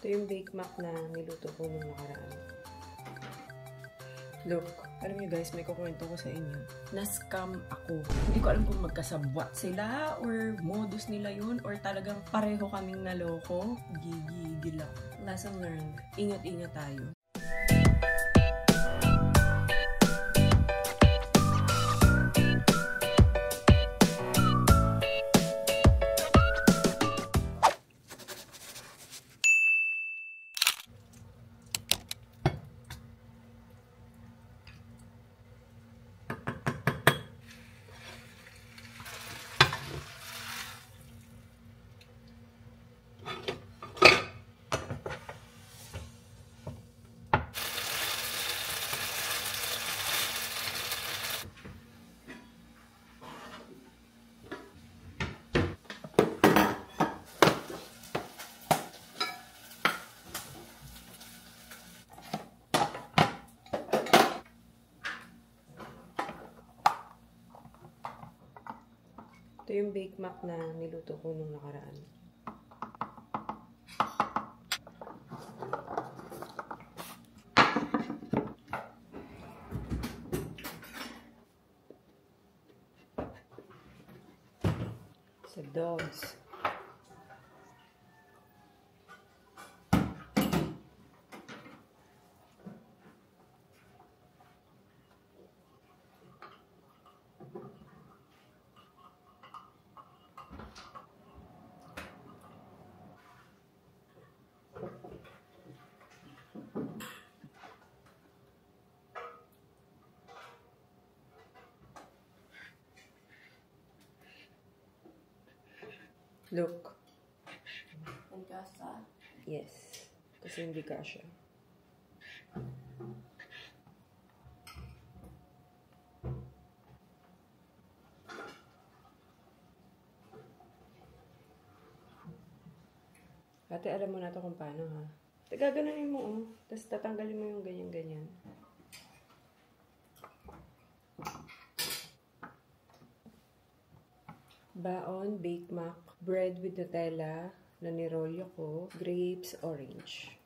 Ito yung Bake Mac na niluto ko nung nakaraan. Look, alam niyo guys, may kukwento ko sa inyo. Na-scam ako. Hindi ko alam kung magkasabwat sila or modus nila yun or talagang pareho kaming naloko. Gigigil lang. Lesson learned. Ingat-ingat tayo. Ito yung Bake Mac na niluto ko nung nakaraan. Sa dogs. Look. Nagkasa? Yes. Kasi hindi kasha. Ate, alam mo na to kung paano, ha? Gaganunin mo, oh. Tapos tatanggalin mo yung ganyan-ganyan. Baon, Bake Mac, bread with Nutella na nirolyo ko, grapes, orange.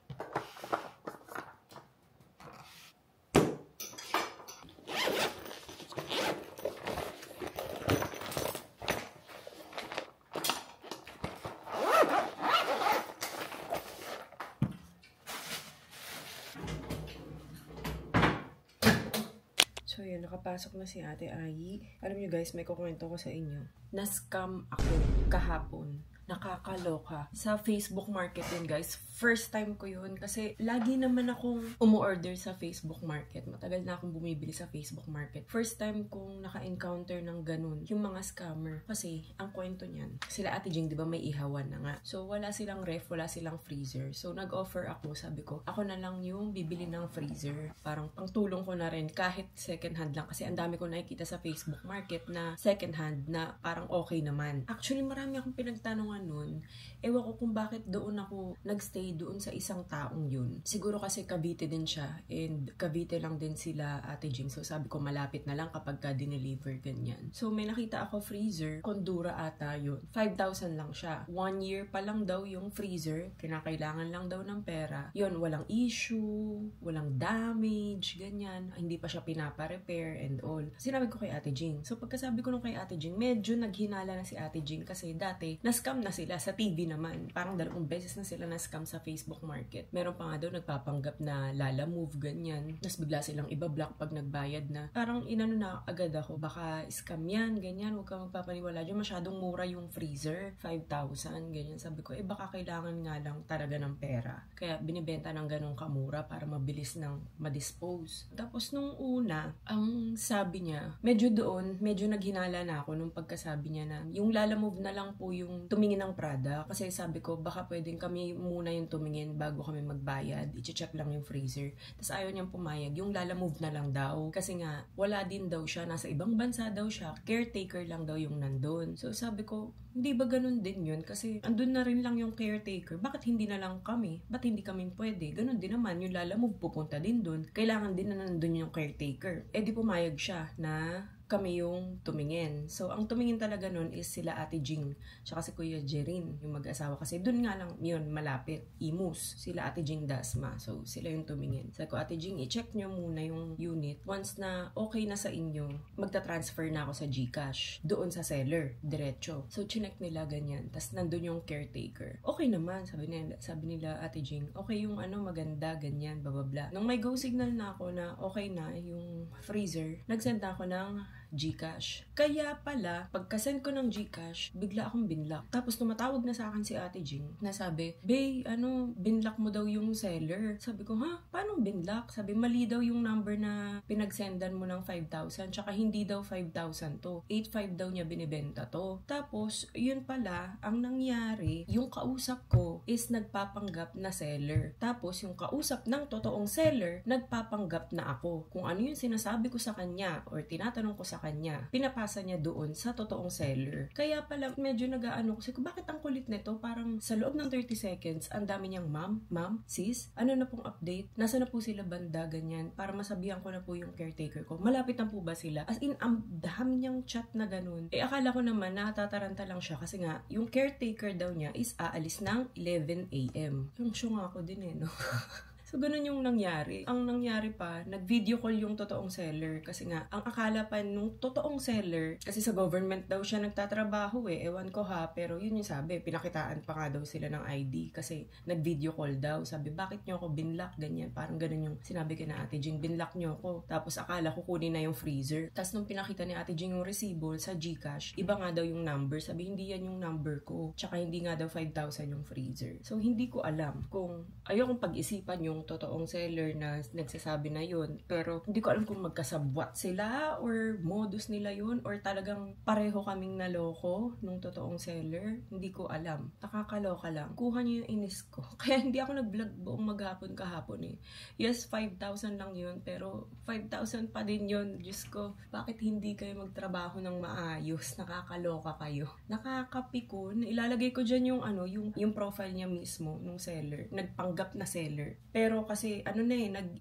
So yun, nakapasok na si Ate Ai. Alam niyo guys, may kukwento ko sa inyo. Na-scam ako kahapon. Nakakaloka. Sa Facebook Market yun guys. First time ko yun kasi lagi naman akong umu-order sa Facebook Market. Matagal na akong bumibili sa Facebook Market. First time kong naka-encounter ng ganun. Yung mga scammer. Kasi ang kwento niyan, sila Ate Jing, di ba may ihawan na nga. So wala silang ref, wala silang freezer. So nag-offer ako, sabi ko, ako na lang yung bibili ng freezer. Parang pangtulong ko na rin kahit second hand lang. Kasi ang dami ko nakikita sa Facebook Market na second hand na parang okay naman. Actually marami akong pinagtanungan nun. Ewan ko kung bakit doon ako nagstay doon sa isang taong yun. Siguro kasi Cavite din siya and Cavite lang din sila Ate Jing. So sabi ko malapit na lang kapag ka dineliver ganyan. So may nakita ako freezer, Condura ata yun. 5,000 lang siya. 1 year pa lang daw yung freezer. Kinakailangan lang daw ng pera. Yun, walang issue, walang damage, ganyan. Hindi pa siya pinapa-repair and all. Sinabi ko kay Ate Jing. So pagkasabi ko nung kay Ate Jing, medyo naghinala na si Ate Jing kasi dati na-scam na sila sa TV naman. Parang 2 beses na sila na-scam sa Facebook Market. Meron pa nga daw nagpapanggap na Lala Move, ganyan. Tapos bigla silang iba-block pag nagbayad na. Parang inano na agad ako, baka scam yan, ganyan. Huwag ka magpapaniwala dyan. Masyadong mura yung freezer. 5,000, ganyan. Sabi ko, baka kailangan nga lang talaga ng pera. Kaya binibenta ng ganong kamura para mabilis nang ma-dispose. Tapos nung una, ang sabi niya, medyo naghinala na ako nung pagkasabi niya na yung Lala Move na lang po yung tumingin ng product. Kasi sabi ko, baka pwedeng kami muna yung tumingin bago kami magbayad. I-check lang yung freezer. Tapos ayaw niyang pumayag. Yung Lala Move na lang daw. Kasi nga, wala din daw siya. Nasa ibang bansa daw siya. Caretaker lang daw yung nandun. So sabi ko, hindi ba ganun din yun? Kasi andun na rin lang yung caretaker. Bakit hindi na lang kami? Ba't hindi kami pwede? Ganun din naman. Yung Lala Move pupunta din dun. Kailangan din na nandun yung caretaker. Di pumayag siya na kami yung tumingin. So, ang tumingin talaga nun is sila Ate Jing, tsaka si Kuya Jerin, yung mag-asawa. Kasi dun nga lang, yun, malapit, Imus, sila Ate Jing Dasma. So, sila yung tumingin. Sabi ko, Ate Jing, i-check nyo muna yung unit. Once na okay na sa inyo, magta-transfer na ako sa GCash. Doon sa seller, diretso. So, chinek nila ganyan. Tapos, nandun yung caretaker. Okay naman, sabi nila Ate Jing, okay yung maganda, ganyan, bababla. Nung may go signal na ako na okay na yung freezer, nagsend na ako ng GCash. Kaya pala, pagka-send ko ng GCash, bigla akong binlock. Tapos tumatawag na sa akin si Ate Jing na sabi, Bay, binlock mo daw yung seller. Sabi ko, ha? Paano binlock? Sabi, mali daw yung number na pinagsendan mo ng 5,000. Tsaka hindi daw 5,000 to. 8,500 daw niya binibenta to. Tapos, yun pala, ang nangyari, yung kausap ko is nagpapanggap na seller. Tapos, yung kausap ng totoong seller, nagpapanggap na ako. Kung ano yung sinasabi ko sa kanya or tinatanong ko sa kanya, pinapasa niya doon sa totoong seller. Kaya pala medyo nag-aano ko, bakit ang kulit nito? Parang sa loob ng 30 seconds, ang dami niyang ma'am, sis, ano na pong update? Nasa na po sila banda, ganyan, para masabihan ko na po yung caretaker ko. Malapit na po ba sila? As in, ang dami niyang chat na ganun. Akala ko naman natataranta lang siya kasi nga, yung caretaker daw niya is aalis ng 11 AM. Yung syunga ako din no? So, ganun yung nangyari. Ang nangyari pa, nag-video call yung totoong seller. Kasi nga, ang akala pa nung totoong seller, kasi sa government daw siya nagtatrabaho ewan ko ha, pero yun yung sabi, pinakitaan pa nga daw sila ng ID kasi nag-video call daw. Sabi, bakit nyo ako binlock? Ganyan. Parang ganun yung sinabi ko na Ate Jing, binlock nyo ako. Tapos akala ko kunin na yung freezer. Tapos nung pinakita ni Ate Jing yung resibo sa GCash, iba nga daw yung number. Sabi, hindi yan yung number ko. Tsaka hindi nga daw 5,000 yung freezer. So, hindi ko alam kung ayokong pag-isipan yung totoong seller na nagsasabi na yun. Pero hindi ko alam kung magkasabwat sila or modus nila yun or talagang pareho kaming naloko nung totoong seller. Hindi ko alam. Nakakaloka lang. Kuha niyo yung inis ko. Kaya hindi ako nag-vlog buong maghapon kahapon Yes, 5,000 lang yun. Pero 5,000 pa din yun. Diyos ko, bakit hindi kayo magtrabaho ng maayos? Nakakaloka kayo. Nakakapikon. Ilalagay ko dyan yung yung profile niya mismo nung seller. Nagpanggap na seller. Pero kasi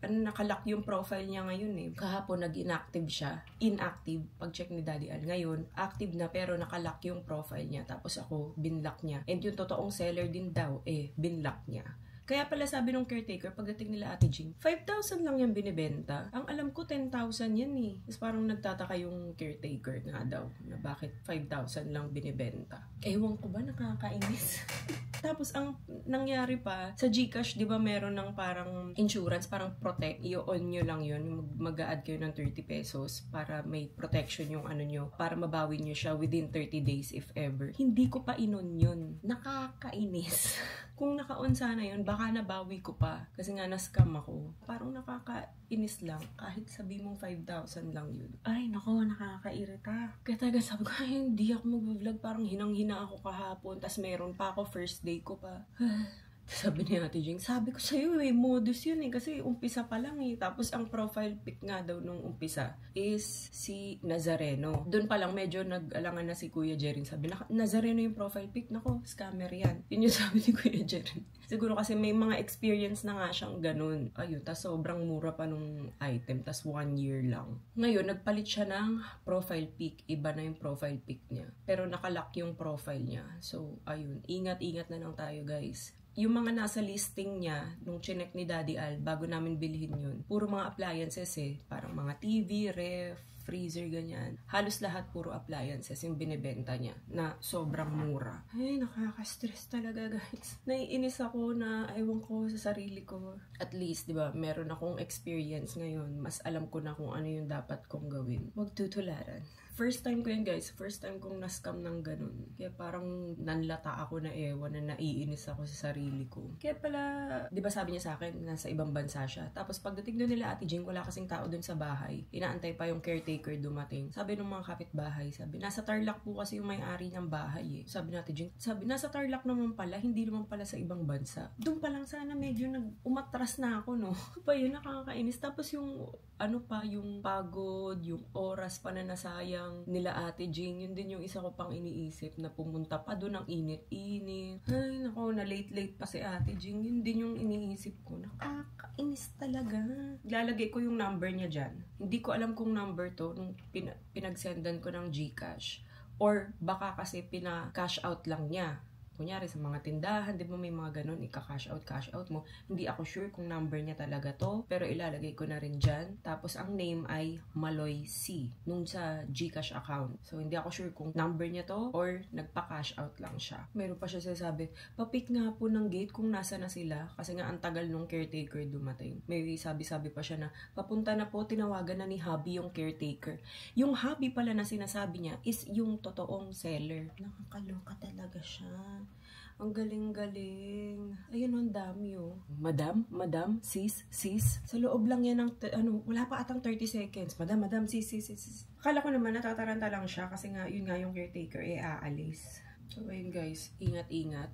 nakalock yung profile niya ngayon Kahapon nag-inactive siya. Inactive pag-check ni Daddy Al. Ngayon, active na pero nakalock yung profile niya. Tapos ako, binlock niya. And yung totoong seller din daw, binlock niya. Kaya pala sabi nung caretaker, pagdating nila Ate Jing, 5,000 lang yung binibenta. Ang alam ko, 10,000 yan Tapos parang nagtataka yung caretaker nga daw, na bakit 5,000 lang binibenta. Ewan ko ba, nakakainis. Tapos ang nangyari pa, sa GCash, di ba meron ng parang insurance, parang protect, i-on nyo lang yun, mag-a-add kayo ng 30 pesos para may protection yung nyo, para mabawi nyo siya within 30 days if ever. Hindi ko pa inon yun. Nakakainis. Kung naka-on sana yun, baka nabawi ko pa. Kasi nga na-scam ako. Parang nakakainis lang. Kahit sabi mong 5,000 lang yun. Ay, nako, nakakairita. Kaya talaga sabi ko, hindi ako mag-vlog. Parang hinang-hina ako kahapon. Tas meron pa ako, first day ko pa. Sabi ni Ate Jing, sabi ko sa'yo modus yun Kasi umpisa pa lang Tapos ang profile pic nga daw nung umpisa is si Nazareno. Doon pa lang medyo nag-alangan na si Kuya Jerin. Sabi, Nazareno yung profile pic. Nako, scammer yan. Yun yung sabi ni Kuya Jerin. Siguro kasi may mga experience na nga siyang ganun. Ayun, tas sobrang mura pa nung item. Tas 1 year lang. Ngayon, nagpalit siya ng profile pic. Iba na yung profile pic niya. Pero nakalock yung profile niya. So, ayun. Ingat-ingat na lang tayo, guys. Yung mga nasa listing niya, nung chinek ni Daddy Al, bago namin bilhin yun, puro mga appliances Parang mga TV, ref, freezer, ganyan. Halos lahat puro appliances yung binibenta niya na sobrang mura. Ay, nakaka-stress talaga, guys. Naiinis ako na ewan ko sa sarili ko. At least, di ba, meron akong experience ngayon. Mas alam ko na kung ano yung dapat kong gawin. Huwag tutularan. First time ko yun, guys. First time kong na-scam ng ganun. Kaya parang nanlata ako na ewan na naiinis ako sa sarili ko. Kaya pala, di ba sabi niya sa akin, nasa ibang bansa siya. Tapos pagdating doon nila Ate Jing, wala kasing tao doon sa bahay. Inaantay pa yung caretaker dumating. Sabi ng mga kapitbahay, sabi, nasa Tarlac po kasi yung may-ari ng bahay Sabi ni Ate Jing, sabi, nasa Tarlac naman pala, hindi naman pala sa ibang bansa. Doon pa lang sana medyo umatras na ako, no? Pa yun, nakakainis. Tapos yung, yung pagod, yung oras pa na nasayang, lang nila Ate Jing. Yun din yung isa ko pang iniisip na pumunta pa doon ang init-init. Ay, naku, na late-late pa si Ate Jing. Yun din yung iniisip ko. Nakakainis talaga. Lalagay ko yung number niya dyan. Hindi ko alam kung number to nung pinagsendan ko ng GCash. Or baka kasi pina-cash out lang niya. Kunyari sa mga tindahan, di ba may mga ganun, ika-cash out mo. Hindi ako sure kung number niya talaga to, pero ilalagay ko na rin dyan. Tapos ang name ay Maloy C, nung sa GCash account. So hindi ako sure kung number niya to or nagpa-cash out lang siya. Meron pa siya sasabi, papik nga po ng gate kung nasa na sila, kasi nga ang tagal nung caretaker dumating. May sabi-sabi pa siya na, papunta na po, tinawagan na ni Hubby yung caretaker. Yung Hubby pala na sinasabi niya is yung totoong seller. Nakakaloka talaga siya. Ang galing-galing. Ayun, ang dami, oh. Madam, sis. Sa loob lang yan ng, wala pa atang 30 seconds. Madam, sis. Akala ko naman natataranta lang siya kasi nga, yun nga yung caretaker, aalis. So, ayun guys, ingat-ingat.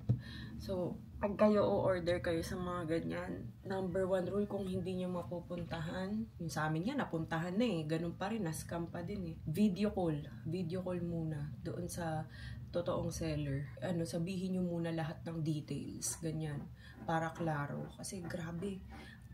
So, pag kayo o-order kayo sa mga ganyan, number 1 rule, kung hindi nyo mapupuntahan, yung sa amin yan, napuntahan na eh. Ganun pa rin, na-scam pa din eh. Video call muna doon sa totoong seller. Sabihin nyo muna lahat ng details, ganyan, para klaro. Kasi grabe,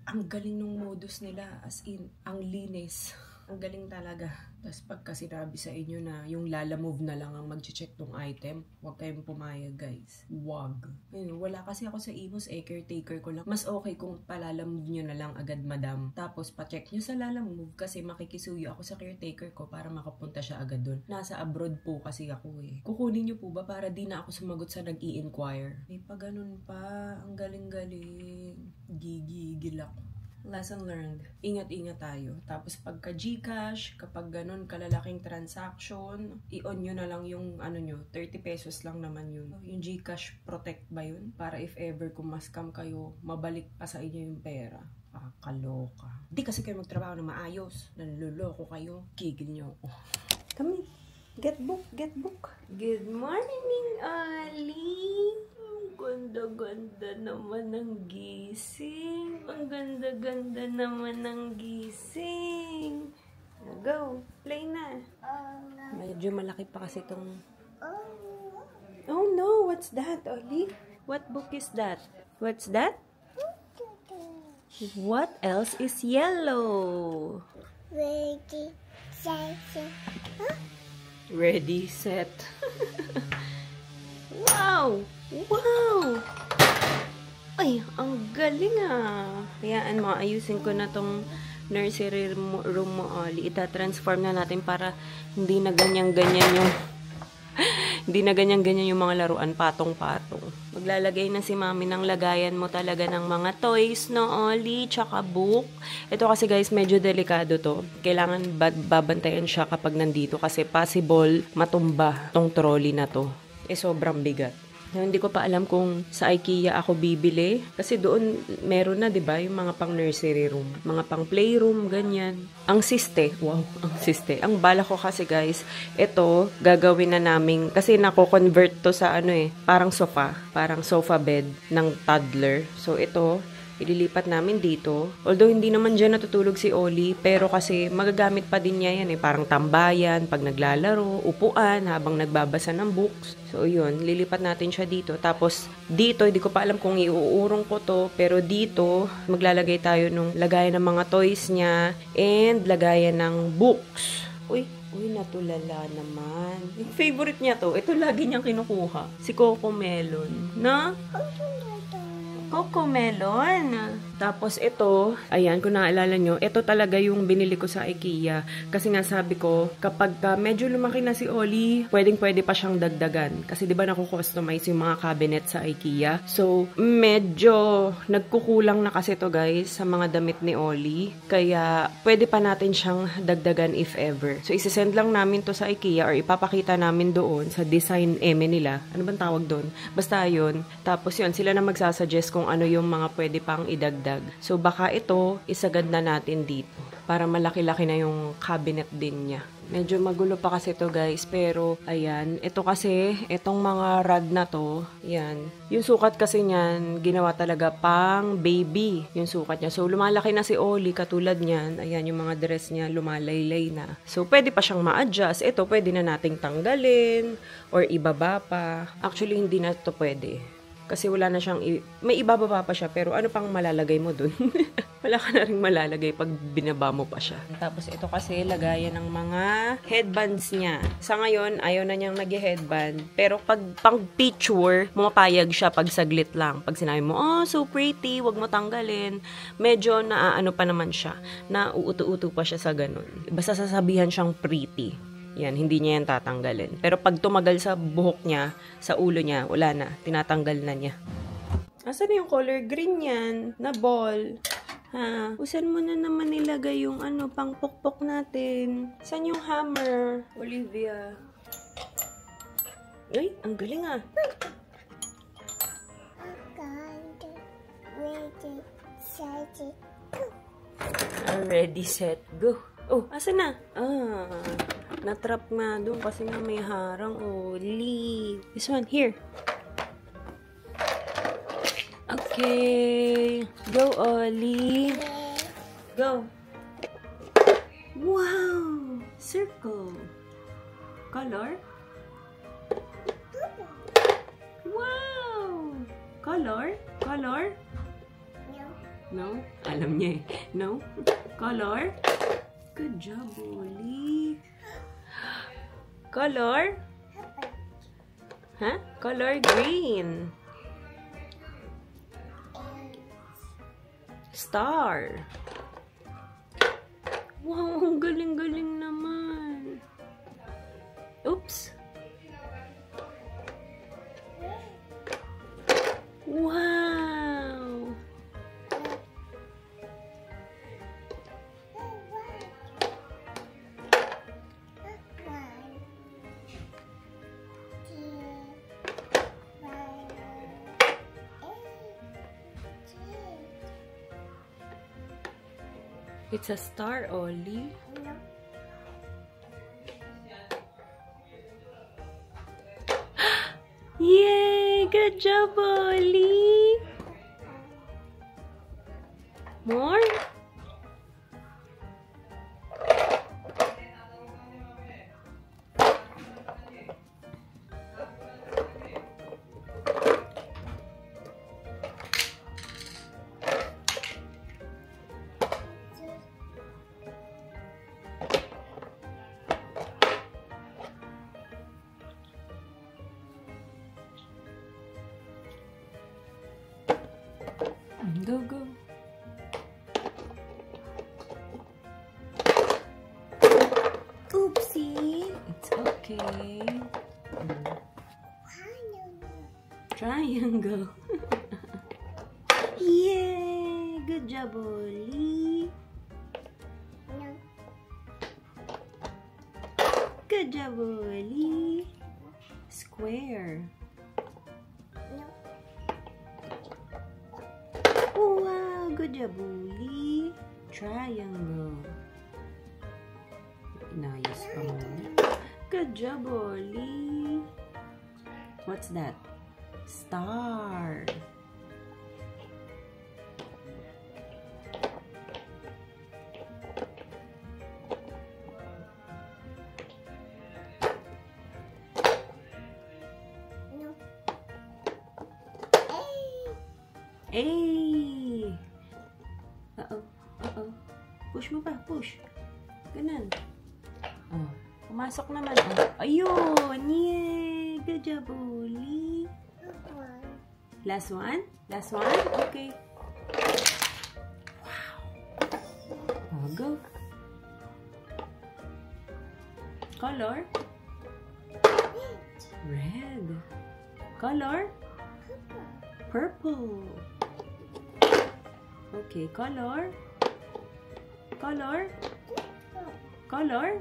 ang galing ng modus nila, as in, ang linis. Ang galing talaga. Tapos pagka sinabi sa inyo na yung Lala Move na lang ang mag-check tong item, huwag kayong pumayag, guys. Huwag. Wala kasi ako sa Imos, caretaker ko lang. Mas okay kung palala move nyo na lang agad, madam. Tapos pa-check nyo sa Lala Move kasi makikisuyo ako sa caretaker ko para makapunta siya agad dun. Nasa abroad po kasi ako eh. Kukunin nyo po ba para di na ako sumagot sa nag-i-inquire? May pa ganun pa. Ang galing-galing. Gigigil ako. Lesson learned. Ingat-ingat tayo. Tapos pagka GCash, kapag ganun kalalaking transaction, i-on nyo na lang yung 30 pesos lang naman yun. Yung GCash Protect ba yun? Para if ever kung ma-scam kayo, mabalik pa sa inyo yung pera. Kaloka. Di kasi kayo magtrabaho na maayos. Nanluloko kayo. Kigil nyo ako. Kami. Get book. Good morning, Ali. Ganda-ganda naman ng gising. Ang ganda-ganda naman ng gising. Go, play na. Medyo malaki pa kasi itong... Oh no, what's that, Oli? What book is that? What's that? What else is yellow? Ready, set. Wow! Ay, ang galing ah. Hayaan mo, ayusin ko na tong nursery room mo, Oli. Ita-transform na natin para hindi na ganyan-ganyan yung hindi na ganyan-ganyan yung mga laruan, patong-patong. Maglalagay na si Mami ng lagayan mo talaga ng mga toys, no, Oli, tsaka book. Ito kasi guys, medyo delikado to. Kailangan babantayan siya kapag nandito kasi possible matumba tong trolley na to. Sobrang bigat. Hindi ko pa alam kung sa IKEA ako bibili. Kasi doon meron na, 'di ba, yung mga pang nursery room, mga pang playroom, ganyan. Ang siste, wow, ang siste. Ang bala ko kasi guys, ito gagawin na namin kasi nako-convert to sa parang sofa bed ng toddler. So ito ililipat namin dito. Although hindi naman dyan natutulog si Oli, pero kasi magagamit pa din niya yan parang tambayan, pag naglalaro, upuan, habang nagbabasa ng books. So yun, lilipat natin siya dito. Tapos dito, hindi ko pa alam kung iuurong ko to, pero dito, maglalagay tayo nung lagayan ng mga toys niya and lagayan ng books. Uy, natulala naman. Yung favorite niya to, ito lagi niyang kinukuha. Si Coco Melon. Na? Coco Melon. Tapos ito, ayan, kung naaalala nyo, ito talaga yung binili ko sa IKEA. Kasi nga sabi ko, kapag medyo lumaki na si Oli, pwedeng-pwede pa siyang dagdagan. Kasi di ba nakukustomize yung mga cabinet sa IKEA? So, medyo nagkukulang na kasi to guys sa mga damit ni Oli. Kaya, pwede pa natin siyang dagdagan if ever. So, isisend lang namin to sa IKEA or ipapakita namin doon sa design nila. Ano bang tawag doon? Basta yun. Tapos yun, sila na magsasuggest kung ano yung mga pwede pang idagdag. So, baka ito, isagad na natin dito. Para malaki-laki na yung cabinet din niya. Medyo magulo pa kasi to guys, pero ayan, ito kasi, itong mga rod na to, yan. Yung sukat kasi niyan, ginawa talaga pang baby, yung sukat niya. So, lumalaki na si Oli, katulad niyan, ayan, yung mga dress niya, lumalaylay na. So, pwede pa siyang ma-adjust. Ito, pwede na nating tanggalin, or ibaba pa. Actually, hindi na to pwede. Kasi wala na siyang, may ibababa pa siya, pero ano pang malalagay mo dun? Wala ka na rin malalagay pag binaba mo pa siya. Tapos ito kasi lagayan ng mga headbands niya. Sa ngayon, ayaw na niyang nag-headband. Pero pag pang picture, mapapayag siya pag saglit lang. Pag sinabi mo, oh, so pretty, wag mo tanggalin. Medyo naaano pa naman siya. Nauuto-uto pa siya sa ganun. Basta sasabihan siyang pretty. Yan, hindi niya yan tatanggalin. Pero pag tumagal sa buhok niya, sa ulo niya, wala na. Tinatanggal na niya. Asan na yung color green yan? Na ball. Ha? Usan mo na naman nilagay yung ano, pang pokpok natin. Saan yung hammer, Olivia? Ay, ang galing ah. Ready, set, go. Oh, asan na? Ah, natrap nga doon kasi nga may harang. Oli. This one, here. Okay. Go, Oli. Go. Wow. Circle. Color. Wow. Color. Color. No? Alam niya eh. No? Color. Good job, Oli. Color? Huh? Color green. Star. Wow, ang galing-galing naman. Oops. Wow. It's a star, Oli. Yay! Good job, Oli! More? Go, go. Oopsie. It's okay. Triangle. Yay! Good job, Oli. Good job, Oli. Square. Wow, good job, Oli. Triangle. Inayos pa mo. Good job, Oli. What's that? Star. Hey! Uh-oh. Uh-oh. Push mo pa. Push. Ganun. Oh. Pumasok naman. Oh. Ayun! Yay! Good job, Oli. Last one? Last one? Okay. Wow. Oh, go. Color? Red. Color? Purple. Okay, color? Color? Color?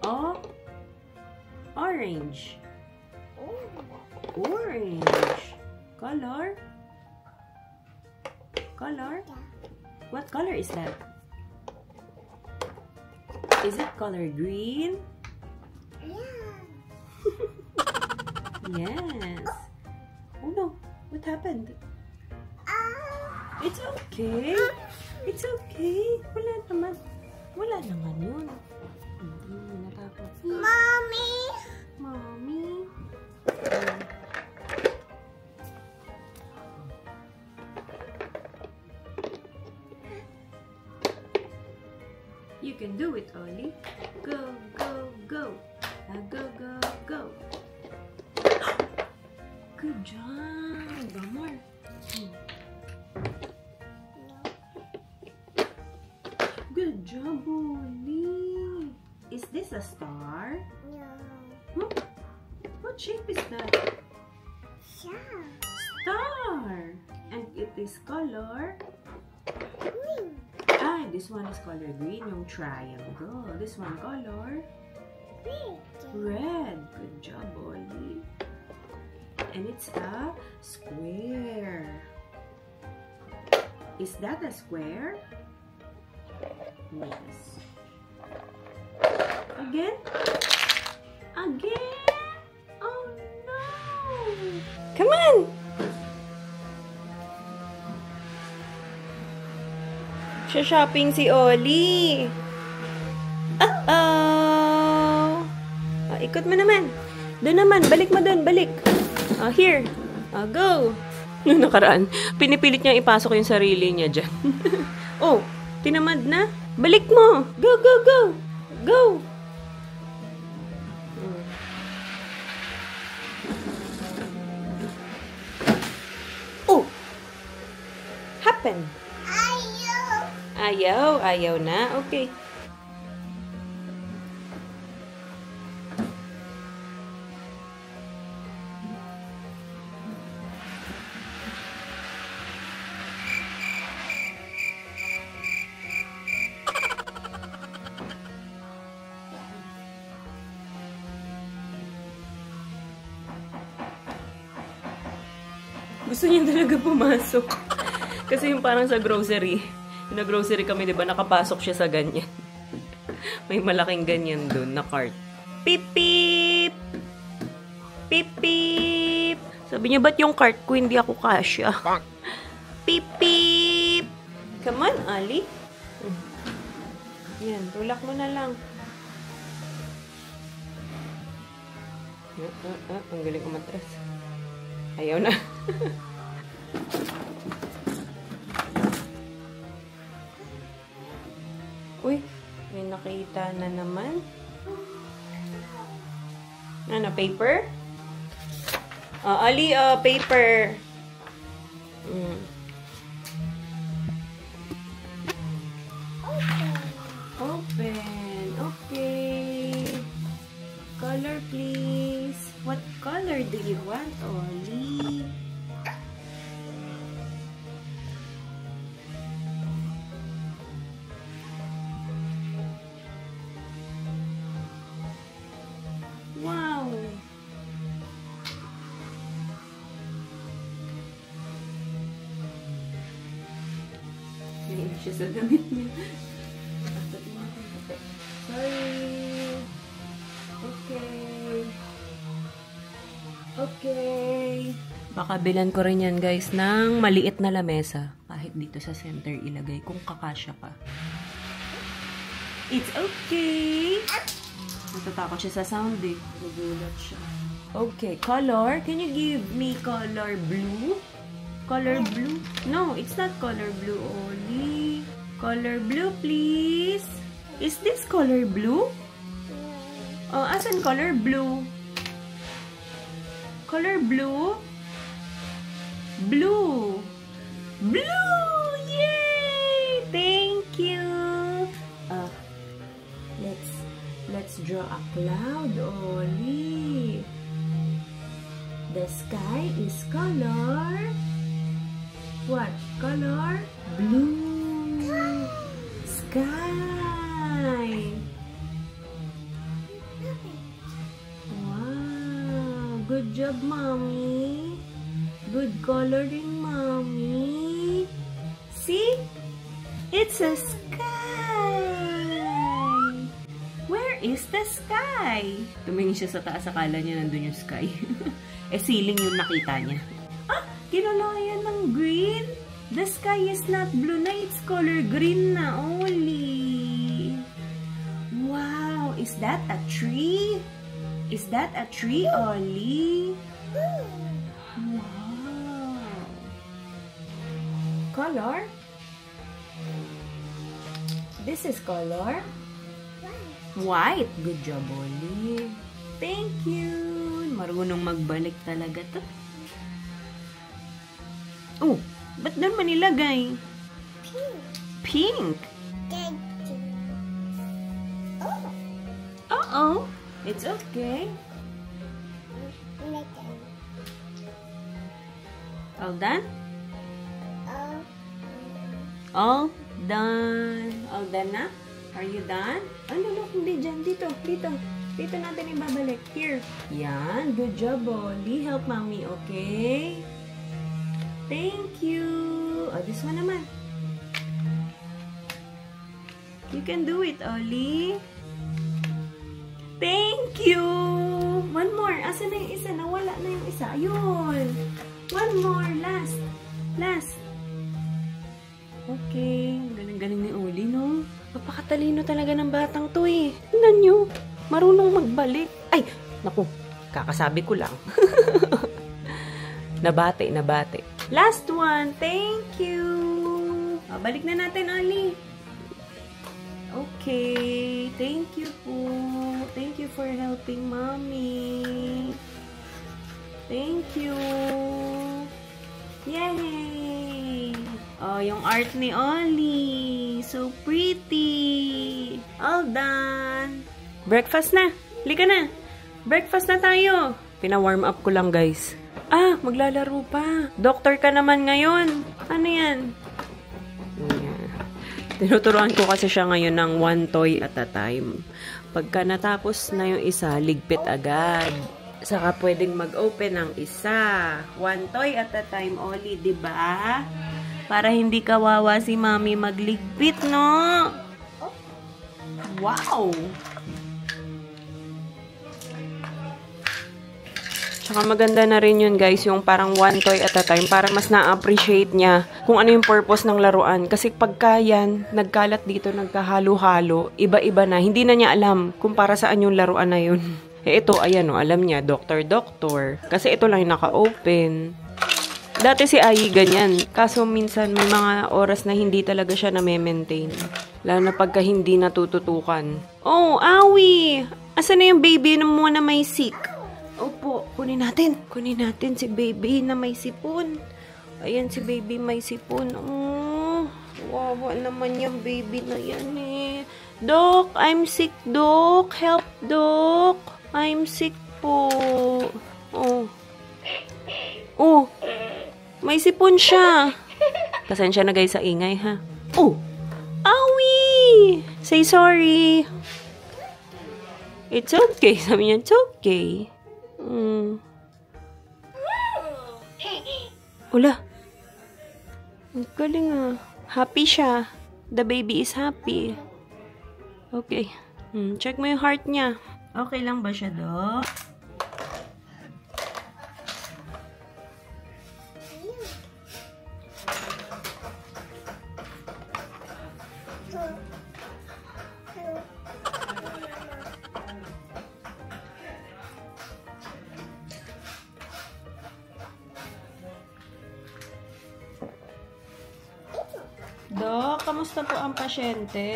Oh, orange. Orange. Color? Color? What color is that? Is it color green? Yeah. Yes. Oh no, what happened? It's okay. It's okay. Wala naman. Wala naman yun. Hindi natakot. Mommy. Mommy. You can do it, Ollie. Go, go, go. Go, go, go. Good job. One more. Good job, Ollie. Is this a star? No. Hmm? What shape is that? Yeah. Star. And it is color? Green. Ah, this one is color green, yung triangle. This one color? Red. Red. Good job, Ollie. And it's a square. Is that a square? Yes. Again? Again? Oh no! Come on! Shopping si Ollie. Uh-oh! Ikot mo naman. Doon naman. Balik mo doon. Balik. Here. Go. Noong nakaraan, pinipilit niyang ipasok yung sarili niya dyan. Oh, tinamad na. Balik mo. Go, go, go. Go. Oh. Happen. Ayaw. Ayaw na. Okay. Gusto niya talaga pumasok. Kasi yung parang sa grocery. Yung na-grocery kami, di ba? Nakapasok siya sa ganyan. May malaking ganyan dun na cart. Pip, pip! Pip, pip! Sabi niya, ba't yung cart ko hindi ako kasya? Pip, pip! Come on, Ali. Yan, tulak mo na lang. Ang galing umatras. Ayaw na. Uy, may nakita na naman. Ano, paper? Ali, paper. Open. Okay. Color, please. What color do you want, Ollie? Wow! Hindi siya sa damit niya. Sorry. Okay. Okay. Baka bilan ko rin yan, guys, ng maliit na lamesa. Kahit dito sa center ilagay kung kakasya pa. It's okay. Natatakot siya sa sound eh. Nagugulat siya. Okay, color. Can you give me color blue? Color blue? No, it's not color blue only. Color blue, please. Is this color blue? Oh, asan color blue? Color blue? Blue. Blue! Yay! Thank you. Let's draw a cloud, Ollie. The sky is color. What color? Blue. Sky. Wow. Good job, Mommy. Good coloring, Mommy. See? It's a sky. Where is the sky? Tumingin siya sa taas, akala niya nandun yung sky. Ceiling yung nakita niya. Kinulayan ng green? The sky is not blue na, it's color green na, Oli. Wow, is that a tree? Is that a tree, Oli? Wow. Color? This is color? White. Good job, Oli. Thank you. Marunong magbalik talaga to. Oh, ba't doon man nilagay? Pink. Uh-oh. It's okay. All done? All done. All done na? Are you done? Ano, hindi dyan. Dito. Dito natin ibabalik. Here. Yan. Good job, Oli. Help mommy, okay? Thank you. Oh, this one naman. You can do it, Oli. Thank you. One more. Asan na yung isa? Nawala na yung isa. Ayun. One more. Last. Okay. Galing-galing ni Oli, no? Napakatalino talaga ng batang to eh. Tingnan nyo. Marunong magbalik. Ay! Naku. Kakasabi ko lang. Nabate. Last one. Thank you. Balik na natin, Oli. Okay. Thank you po. Thank you for helping mommy. Thank you. Yay! Oh, yung art ni Oli. So pretty. All done. Breakfast na. Halika na. Breakfast na tayo. Pina-warm up ko lang, guys. Maglalaro pa. Doctor ka naman ngayon. Ano yan? Tinuturuan ko kasi siya ngayon ng one toy at a time. Pagka natapos na yung isa, ligpit agad. Saka pwedeng mag-open ng isa. One toy at a time, Oli, diba? Para hindi kawawa si mami magligpit, no? Wow! Tsaka maganda na rin yun, guys, yung parang one toy at a time para mas na-appreciate niya kung ano yung purpose ng laruan. Kasi pagka yan, nagkalat dito, nagkahalo-halo, iba-iba na. Hindi na niya alam kung para saan yung laruan na yun. Ito, ayan o, alam niya, doctor. Kasi ito lang yung naka-open. Dati si Ai ganyan. Kaso minsan may mga oras na hindi talaga siya na-maintain. Lalo na pagka hindi natututukan. Oh, Awi! Asan na yung baby na muna may sick? Opo, kunin natin. Kunin natin si baby na may sipon. Ayan si baby may sipon. Oh, wawa naman yung baby na yan eh. Doc, I'm sick, Doc. Help, Doc. I'm sick po. Oh, may sipon siya. Pasensya na guys sa ingay ha. Oh, Awi! Say sorry. It's okay. Sabi niya, it's okay. Ula. Ang galing ah. Happy siya. The baby is happy. Okay. Check mo yung heart niya. Okay lang ba siya, Doc? Doc, kamusta po ang pasyente?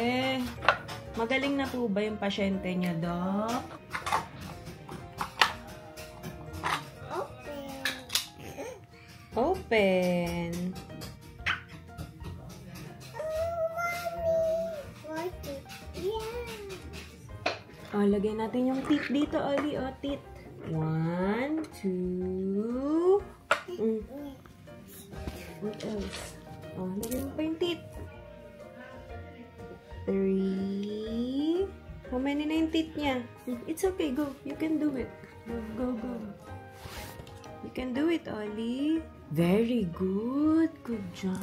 Magaling na po ba yung pasyente niya, Doc? Open. Oh, lagyan natin yung teeth dito, Oli. Oh, teeth. 1, 2. What else? Oh, lagyan mo pa yung teeth. 3. How many na yung teeth niya? It's okay, go. You can do it. Go. You can do it, Oli. Very good. Good job.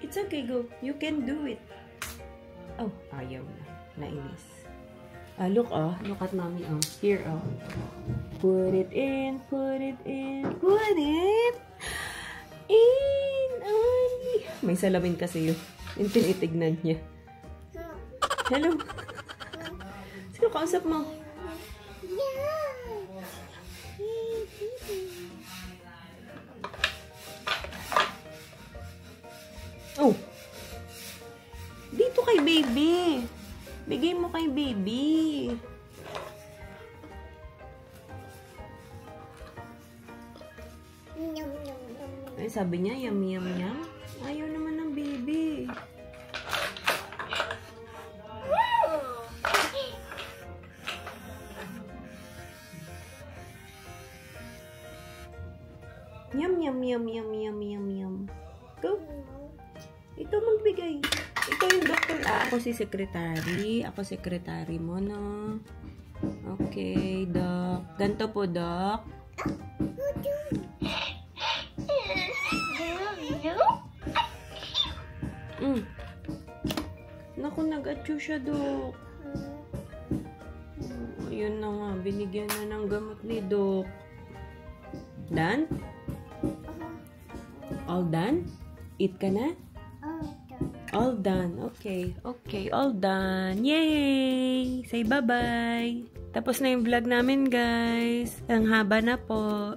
It's okay, go. You can do it. Oh, ayaw na. Nainis. Look at mommy, Here, Put it in. Put it in. Ay! May salamin kasi yun. Yung tinitignan niya. Hello? Sino kausap mo? Oh! Dito kay baby. Bigay mo kay baby. Ay, sabi niya, yum, yum, yum. Ayaw naman ng baby. Yum, yum, yum, yum, yum, yum, yum. Go. Ito magbigay. Ito yung doktor. Ako si secretary. Ako secretary mo, no? Okay, Doc. Ganto po, Doc. Naku, nag-atyo siya, Doc. Ayun na nga. Binigyan na ng gamot ni Doc. Done? All done? Eat ka na? All done. Okay. Okay, all done. Yay! Say bye-bye. Tapos na yung vlog namin, guys. Ang haba na po.